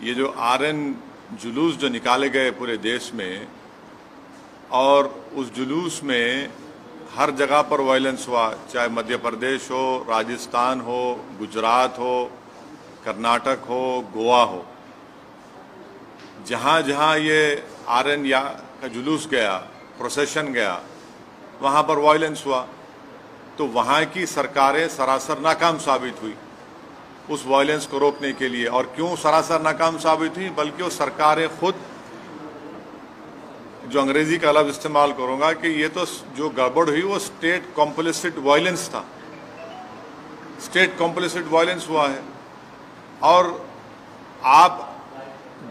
ये जो आरएन जुलूस जो निकाले गए पूरे देश में, और उस जुलूस में हर जगह पर वायलेंस हुआ, चाहे मध्य प्रदेश हो, राजस्थान हो, गुजरात हो, कर्नाटक हो, गोवा हो, जहां जहां ये आरएन का जुलूस गया, प्रोसेशन गया, वहां पर वायलेंस हुआ। तो वहां की सरकारें सरासर नाकाम साबित हुई उस वायलेंस को रोकने के लिए। और क्यों सरासर नाकाम साबित हुई? बल्कि वो सरकारें खुद, जो अंग्रेजी का लफ्ज इस्तेमाल करूंगा, कि ये तो जो गड़बड़ हुई वो स्टेट कॉम्प्लिसिट वायलेंस था, स्टेट कॉम्प्लिसिट वायलेंस हुआ है। और आप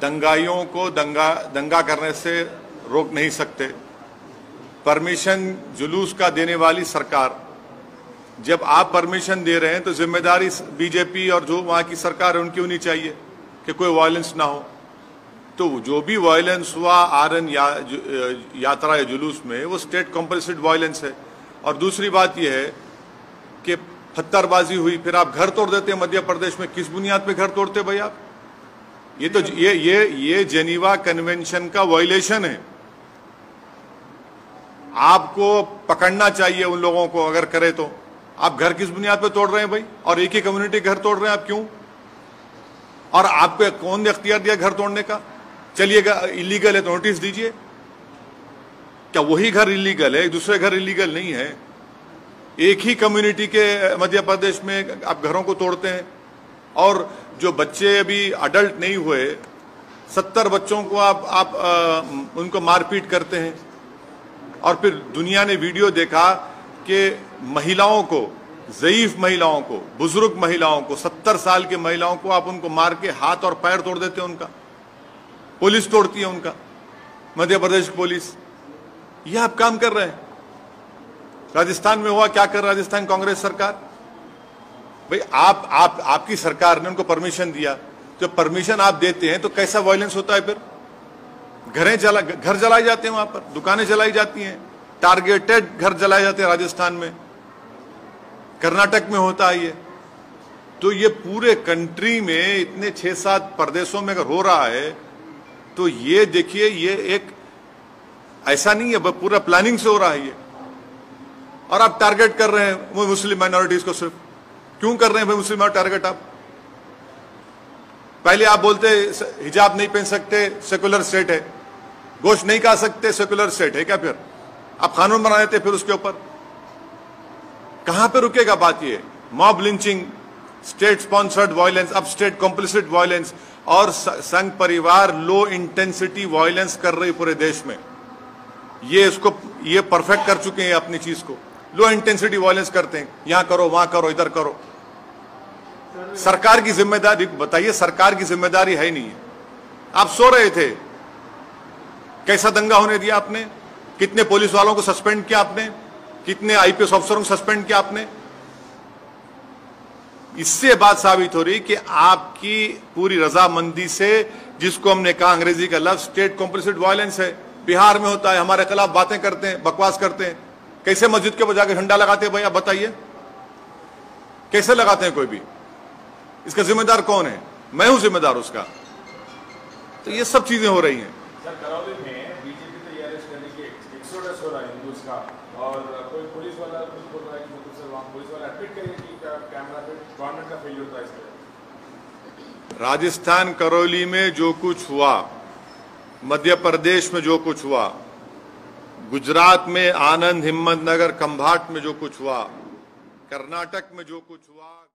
दंगाइयों को दंगा करने से रोक नहीं सकते। परमिशन जुलूस का देने वाली सरकार, जब आप परमिशन दे रहे हैं तो जिम्मेदारी बीजेपी और जो वहां की सरकार है उनकी होनी चाहिए कि कोई वायलेंस ना हो। तो जो भी वायलेंस हुआ आरएन यात्रा या जुलूस में, वो स्टेट कॉम्पल्सिड वायलेंस है। और दूसरी बात यह है कि पत्थरबाजी हुई, फिर आप घर तोड़ देते हैं मध्य प्रदेश में। किस बुनियाद पे घर तोड़ते भाई आप? ये तो ये जेनीवा कन्वेंशन का वायलेशन है। आपको पकड़ना चाहिए उन लोगों को, अगर करे तो। आप घर किस बुनियाद पे तोड़ रहे हैं भाई? और एक ही कम्युनिटी घर तोड़ रहे हैं आप, क्यों? और आपको कौन ने अख्तियार दिया घर तोड़ने का? चलिएगा, इलीगल है तो नोटिस दीजिए। क्या वही घर इलीगल है, दूसरे घर इलीगल नहीं है? एक ही कम्युनिटी के मध्य प्रदेश में आप घरों को तोड़ते हैं। और जो बच्चे अभी अडल्ट नहीं हुए, 70 बच्चों को आप उनको मारपीट करते हैं। और फिर दुनिया ने वीडियो देखा कि महिलाओं को, ज़ईफ महिलाओं को, बुजुर्ग महिलाओं को, 70 साल की महिलाओं को आप उनको मार के हाथ और पैर तोड़ देते हैं उनका। पुलिस तोड़ती है उनका, मध्य प्रदेश की पुलिस। यह आप काम कर रहे हैं। राजस्थान में हुआ, क्या कर राजस्थान कांग्रेस सरकार? भाई आपकी सरकार ने उनको परमिशन दिया। तो परमिशन आप देते हैं तो कैसा वायलेंस होता है फिर? घर जलाए जाते हैं, वहां पर दुकानें जलाई जाती हैं, टारगेटेड घर जलाए जाते हैं राजस्थान में, कर्नाटक में होता है ये। तो ये पूरे कंट्री में इतने 6-7 प्रदेशों में अगर हो रहा है, तो ये देखिए, ये एक ऐसा नहीं है, पूरा प्लानिंग से हो रहा है ये। और आप टारगेट कर रहे हैं वो मुस्लिम माइनॉरिटीज को। सिर्फ क्यों कर रहे हैं भाई मुस्लिम टारगेट आप? पहले आप बोलते हिजाब नहीं पहन सकते, सेकुलर स्टेट है, गोश्त नहीं खा सकते, सेकुलर स्टेट है क्या? फिर आप कानून बना देते फिर उसके ऊपर। कहां पे रुकेगा बात? ये mob lynching, state sponsored violence, अब स्टेट कॉम्प्लिसिट वायलेंस, और संघ परिवार लो इंटेंसिटी वायलेंस कर रही पूरे देश में। ये परफेक्ट कर चुके हैं अपनी चीज को। लो इंटेंसिटी वायलेंस करते हैं, यहां करो, वहां करो, इधर करो। सरकार की जिम्मेदारी बताइए? सरकार की जिम्मेदारी है ही नहीं है। आप सो रहे थे, कैसा दंगा होने दिया आपने? कितने पुलिस वालों को सस्पेंड किया आपने? कितने आईपीएस अफसरों को सस्पेंड किया आपने? इससे बात साबित हो रही कि आपकी पूरी रजामंदी से, जिसको हमने कहा अंग्रेजी का लफ्ज स्टेट कॉम्प्लिसिट वायलेंस है, बिहार में होता है। हमारे खिलाफ बातें करते हैं, बकवास करते हैं। कैसे मस्जिद के बजाय झंडा लगाते हैं भाई? आप बताइए, कैसे लगाते हैं कोई भी? इसका जिम्मेदार कौन है? मैं हूं जिम्मेदार उसका। तो ये सब चीजें हो रही हैं। सर, करौली में बीजेपी को ये अरेस्ट करने के एक्सोडस हो रहा है हिंदूज का, और कोई पुलिस वाला कुछ बोल रहा है कि मतलब सर वहां पुलिस वाला एडमिट करें कि कैमरा पे गवर्नमेंट का फेलियर था इसमें। राजस्थान करौली में जो कुछ हुआ, मध्य प्रदेश में जो कुछ हुआ, गुजरात में आनंद, हिम्मतनगर, खंभाट में जो कुछ हुआ, कर्नाटक में जो कुछ हुआ।